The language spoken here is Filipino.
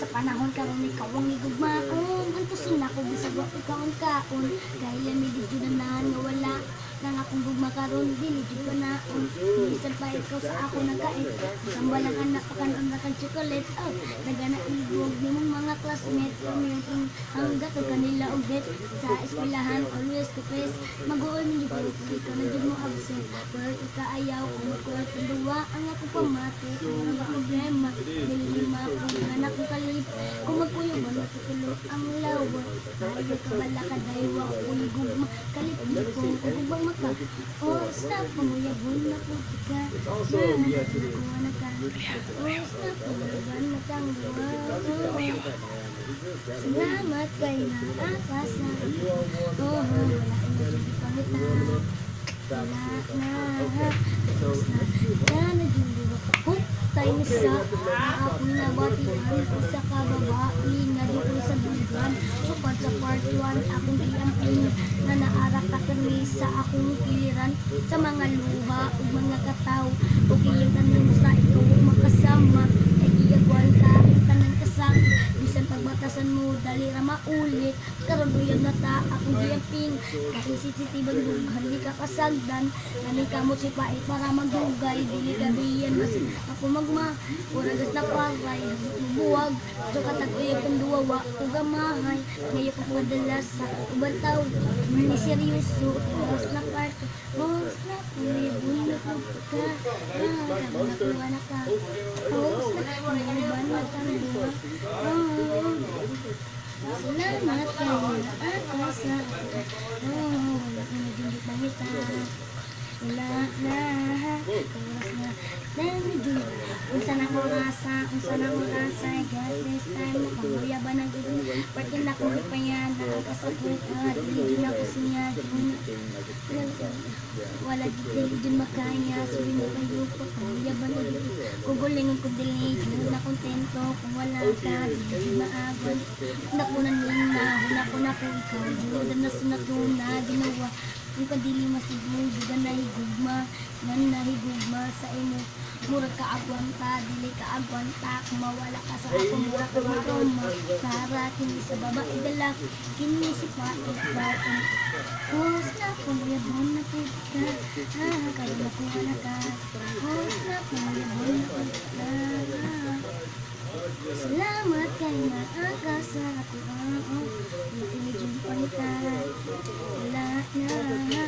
Sa panahon karon ikaw ang igugmaon, antusin ako bisag wa ikaw ang kaon. Kaya lamig jud na nga wala nang akong gugma karon dili jud pa naon. Bisan pa ikaw sa ako nagkait. Sambalang anak pakanon ra kang chocolate. Oh, nagana igog nimong mga classmate kami yung hanggat og kanila og det sa eskwelahan always to face. Mag-uol min jud ikaw na jud mo absent. Pero ikaayaw kung magkuhat ang duwa ang akong pamati. Ano ba problema? Dili lima akong anak ko kalip. Kung magpuyo ba natutulog ang lawa. Ayaw ka bala ka daywa kung gugma kalip di ko kung maka. Oh, stop pamuyabon na po ka. Nakuha na ka. Oh, stop pamuyabon na kang buwa. Salamat kay naakasa. Oh, wala ka na dyan pangita. Wala na. Tapos na naging hook tayo sa akong nabatihan ko sa kababae na dito sa bulan. Sukad sa part 1 akong iamping na naarak kami sa akong kiliran sa mga luha o mga kataw o iyang tanin sa ikaw makasama ay iyagwal ka tanan kasama bisan pagbatasan mo dali ra maulit karon uyab na ta akong iamping kahit sensitibang dughan di ka kasagdan nani kamot si pait para magdugay dili ka biyan mas ako magma uragas na paray buwag so katag-uyab kong duwawa o gamahay ngayon ko madalas sa ubang tao mani seryoso mas na part mas na uyabon na po ka nakuha na ka mas na uyaban na tanduwa salamat kayo akasa wala ko na dindi pangita wala na kawas na dami dun unsa na ko rasa got this time pangluya ba na dun pati na ko ipayan nakasabot dili na ko siya wala dili dun makaya so hindi ko grupo pangluya ba na dun kugulingon ko dili dun na kontento kung wala ka dili maagon nakunan nila na ko ikaw dun na sunat na ginawa kung kadili masiguro dugan na higugma nan nahigugma sa imo murag ka agwanta dili ka agwanta kung mawala ka sa ako murag ka maroma para kini sa babae dala kini si pait baton hos na pumuyabon na po ka kaya makuha na ka hos na pumuyabon na po ka salamat kay naakasa ako hindi medyo pangita wala na